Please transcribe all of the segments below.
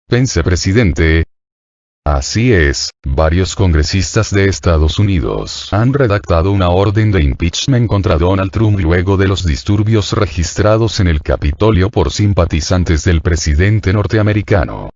Pence presidente. Así es, varios congresistas de Estados Unidos han redactado una orden de impeachment contra Donald Trump luego de los disturbios registrados en el Capitolio por simpatizantes del presidente norteamericano.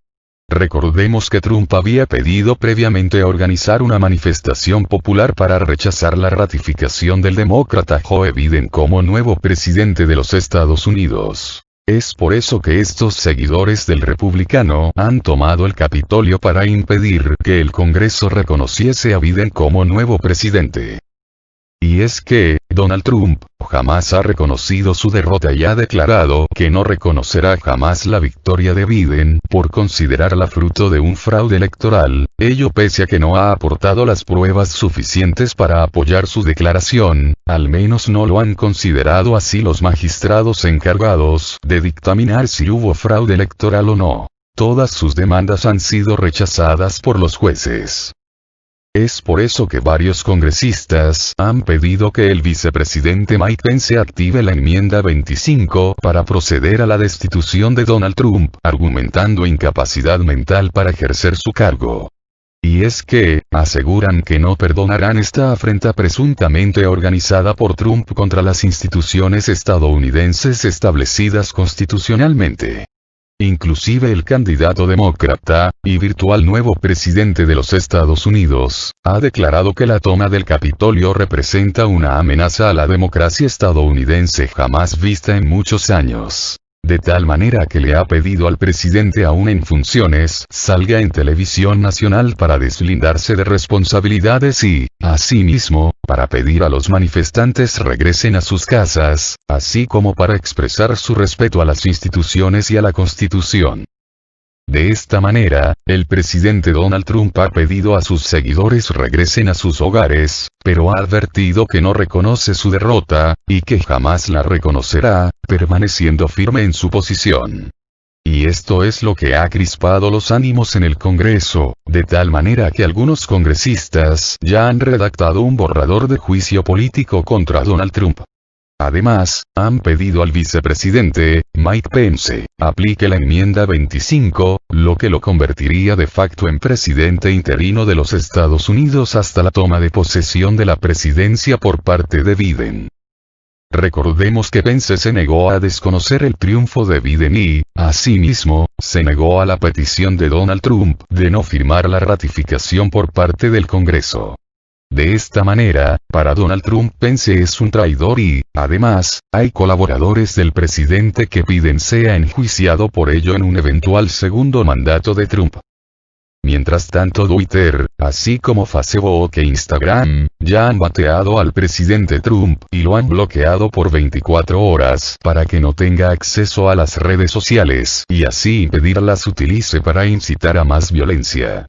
Recordemos que Trump había pedido previamente organizar una manifestación popular para rechazar la ratificación del demócrata Joe Biden como nuevo presidente de los Estados Unidos. Es por eso que estos seguidores del republicano han tomado el Capitolio para impedir que el Congreso reconociese a Biden como nuevo presidente. Y es que, Donald Trump, jamás ha reconocido su derrota y ha declarado que no reconocerá jamás la victoria de Biden por considerarla fruto de un fraude electoral, ello pese a que no ha aportado las pruebas suficientes para apoyar su declaración, al menos no lo han considerado así los magistrados encargados de dictaminar si hubo fraude electoral o no. Todas sus demandas han sido rechazadas por los jueces. Es por eso que varios congresistas han pedido que el vicepresidente Mike Pence active la enmienda 25 para proceder a la destitución de Donald Trump, argumentando incapacidad mental para ejercer su cargo. Y es que, aseguran que no perdonarán esta afrenta presuntamente organizada por Trump contra las instituciones estadounidenses establecidas constitucionalmente. Inclusive el candidato demócrata, y virtual nuevo presidente de los Estados Unidos, ha declarado que la toma del Capitolio representa una amenaza a la democracia estadounidense jamás vista en muchos años. De tal manera que le ha pedido al presidente aún en funciones salga en televisión nacional para deslindarse de responsabilidades y, asimismo, para pedir a los manifestantes regresen a sus casas, así como para expresar su respeto a las instituciones y a la Constitución. De esta manera, el presidente Donald Trump ha pedido a sus seguidores regresen a sus hogares, pero ha advertido que no reconoce su derrota, y que jamás la reconocerá, permaneciendo firme en su posición. Y esto es lo que ha crispado los ánimos en el Congreso, de tal manera que algunos congresistas ya han redactado un borrador de juicio político contra Donald Trump. Además, han pedido al vicepresidente, Mike Pence, aplique la enmienda 25, lo que lo convertiría de facto en presidente interino de los Estados Unidos hasta la toma de posesión de la presidencia por parte de Biden. Recordemos que Pence se negó a desconocer el triunfo de Biden y, asimismo, se negó a la petición de Donald Trump de no firmar la ratificación por parte del Congreso. De esta manera, para Donald Trump Pence es un traidor y, además, hay colaboradores del presidente que piden sea enjuiciado por ello en un eventual segundo mandato de Trump. Mientras tanto Twitter, así como Facebook e Instagram, ya han bateado al presidente Trump y lo han bloqueado por 24 horas para que no tenga acceso a las redes sociales y así impedirlas utilice para incitar a más violencia.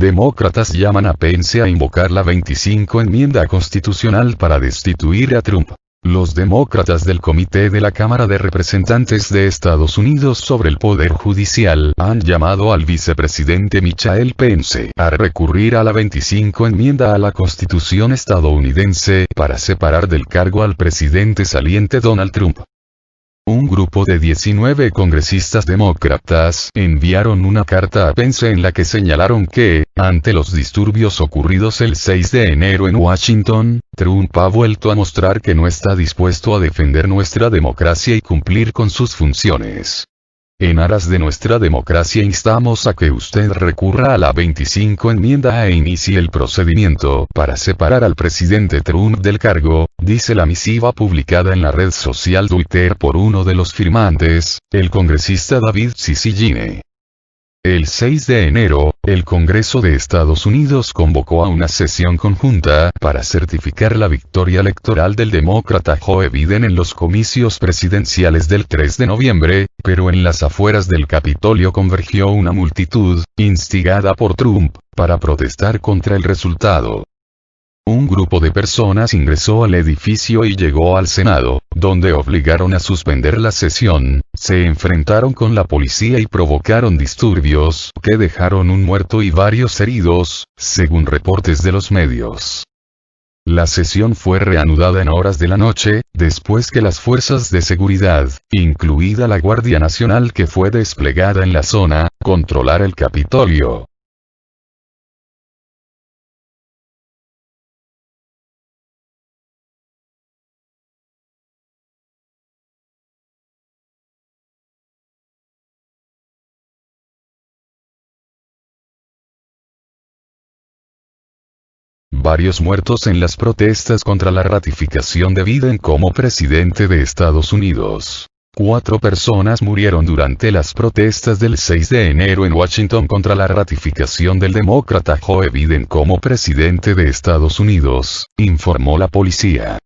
Demócratas llaman a Pence a invocar la 25 enmienda constitucional para destituir a Trump. Los demócratas del Comité de la Cámara de Representantes de Estados Unidos sobre el Poder Judicial han llamado al vicepresidente Michael Pence a recurrir a la 25 enmienda a la Constitución estadounidense para separar del cargo al presidente saliente Donald Trump. Un grupo de 19 congresistas demócratas enviaron una carta a Pence en la que señalaron que, ante los disturbios ocurridos el 6 de enero en Washington, Trump ha vuelto a mostrar que no está dispuesto a defender nuestra democracia y cumplir con sus funciones. En aras de nuestra democracia instamos a que usted recurra a la 25 enmienda e inicie el procedimiento para separar al presidente Trump del cargo, dice la misiva publicada en la red social Twitter por uno de los firmantes, el congresista David Cicilline. El 6 de enero, el Congreso de Estados Unidos convocó a una sesión conjunta para certificar la victoria electoral del demócrata Joe Biden en los comicios presidenciales del 3 de noviembre, pero en las afueras del Capitolio convergió una multitud, instigada por Trump, para protestar contra el resultado. Un grupo de personas ingresó al edificio y llegó al Senado, donde obligaron a suspender la sesión, se enfrentaron con la policía y provocaron disturbios que dejaron un muerto y varios heridos, según reportes de los medios. La sesión fue reanudada en horas de la noche, después que las fuerzas de seguridad, incluida la Guardia Nacional que fue desplegada en la zona, controlara el Capitolio. Varios muertos en las protestas contra la ratificación de Biden como presidente de Estados Unidos. 4 personas murieron durante las protestas del 6 de enero en Washington contra la ratificación del demócrata Joe Biden como presidente de Estados Unidos, informó la policía.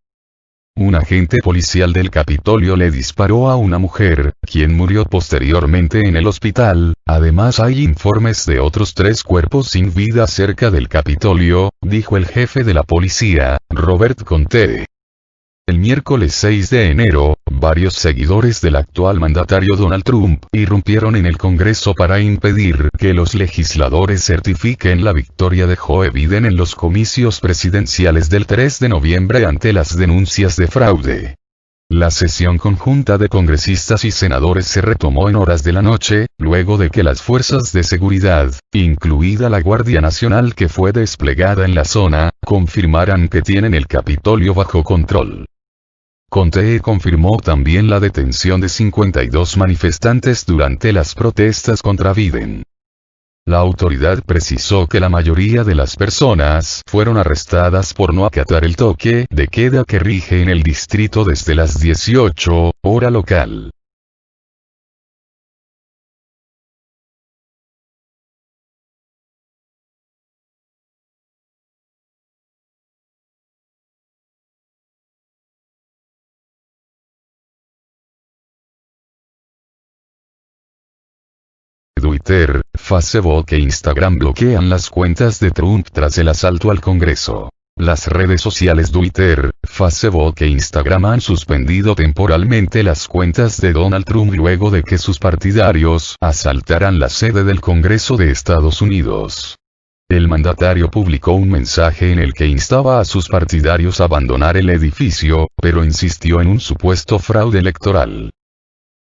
Un agente policial del Capitolio le disparó a una mujer, quien murió posteriormente en el hospital. Además hay informes de otros 3 cuerpos sin vida cerca del Capitolio, dijo el jefe de la policía, Robert Conte. El miércoles 6 de enero, varios seguidores del actual mandatario Donald Trump irrumpieron en el Congreso para impedir que los legisladores certifiquen la victoria de Joe Biden en los comicios presidenciales del 3 de noviembre ante las denuncias de fraude. La sesión conjunta de congresistas y senadores se retomó en horas de la noche, luego de que las fuerzas de seguridad, incluida la Guardia Nacional que fue desplegada en la zona, confirmaran que tienen el Capitolio bajo control. Conte confirmó también la detención de 52 manifestantes durante las protestas contra Biden. La autoridad precisó que la mayoría de las personas fueron arrestadas por no acatar el toque de queda que rige en el distrito desde las 18 hora local. Twitter, Facebook e Instagram bloquean las cuentas de Trump tras el asalto al Congreso. Las redes sociales Twitter, Facebook e Instagram han suspendido temporalmente las cuentas de Donald Trump luego de que sus partidarios asaltaran la sede del Congreso de Estados Unidos. El mandatario publicó un mensaje en el que instaba a sus partidarios a abandonar el edificio, pero insistió en un supuesto fraude electoral.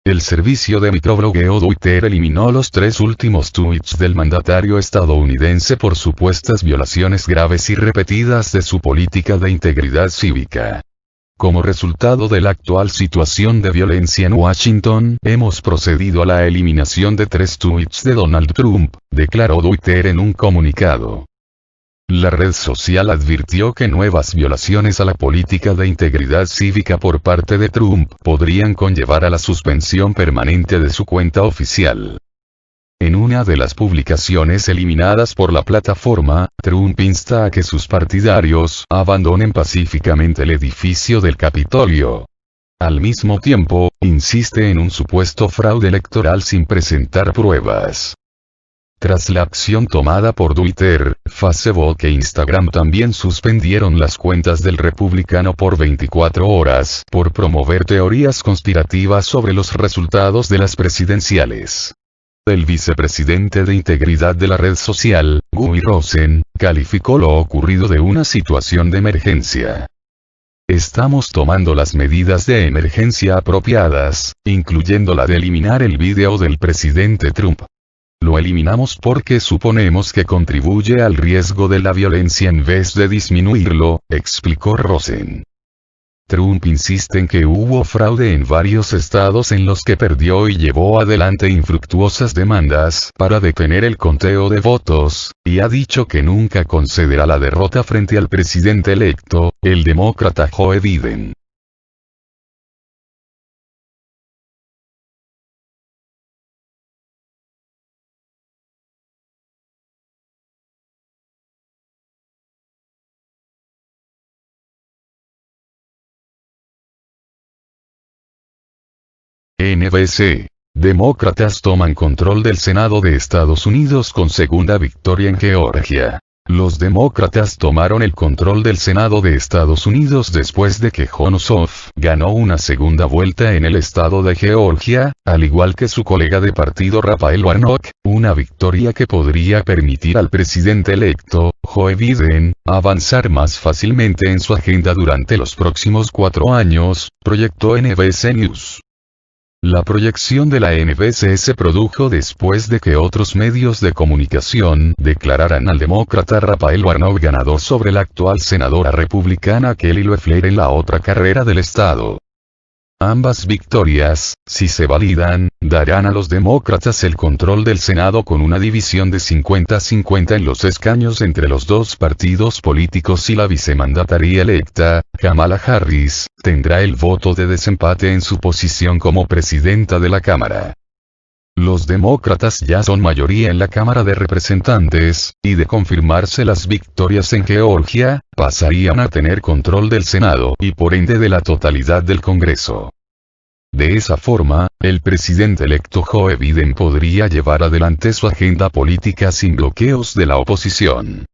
El servicio de microblogueo Twitter eliminó los 3 últimos tweets del mandatario estadounidense por supuestas violaciones graves y repetidas de su política de integridad cívica. Como resultado de la actual situación de violencia en Washington, hemos procedido a la eliminación de 3 tweets de Donald Trump, declaró Twitter en un comunicado. La red social advirtió que nuevas violaciones a la política de integridad cívica por parte de Trump podrían conllevar a la suspensión permanente de su cuenta oficial. En una de las publicaciones eliminadas por la plataforma, Trump insta a que sus partidarios abandonen pacíficamente el edificio del Capitolio. Al mismo tiempo, insiste en un supuesto fraude electoral sin presentar pruebas. Tras la acción tomada por Twitter, Facebook e Instagram también suspendieron las cuentas del republicano por 24 horas por promover teorías conspirativas sobre los resultados de las presidenciales. El vicepresidente de integridad de la red social, Guy Rosen, calificó lo ocurrido de una situación de emergencia. Estamos tomando las medidas de emergencia apropiadas, incluyendo la de eliminar el video del presidente Trump. Lo eliminamos porque suponemos que contribuye al riesgo de la violencia en vez de disminuirlo, explicó Rosen. Trump insiste en que hubo fraude en varios estados en los que perdió y llevó adelante infructuosas demandas para detener el conteo de votos, y ha dicho que nunca concederá la derrota frente al presidente electo, el demócrata Joe Biden. NBC. Demócratas toman control del Senado de Estados Unidos con segunda victoria en Georgia. Los demócratas tomaron el control del Senado de Estados Unidos después de que Jon Ossoff ganó una segunda vuelta en el estado de Georgia, al igual que su colega de partido Raphael Warnock, una victoria que podría permitir al presidente electo, Joe Biden, avanzar más fácilmente en su agenda durante los próximos 4 años, proyectó NBC News. La proyección de la NBC se produjo después de que otros medios de comunicación declararan al demócrata Raphael Warnock ganador sobre la actual senadora republicana Kelly Loeffler en la otra carrera del estado. Ambas victorias, si se validan, darán a los demócratas el control del Senado con una división de 50-50 en los escaños entre los dos partidos políticos y la vicemandataria electa, Kamala Harris, tendrá el voto de desempate en su posición como presidenta de la Cámara. Los demócratas ya son mayoría en la Cámara de Representantes, y de confirmarse las victorias en Georgia, pasarían a tener control del Senado y por ende de la totalidad del Congreso. De esa forma, el presidente electo Joe Biden podría llevar adelante su agenda política sin bloqueos de la oposición.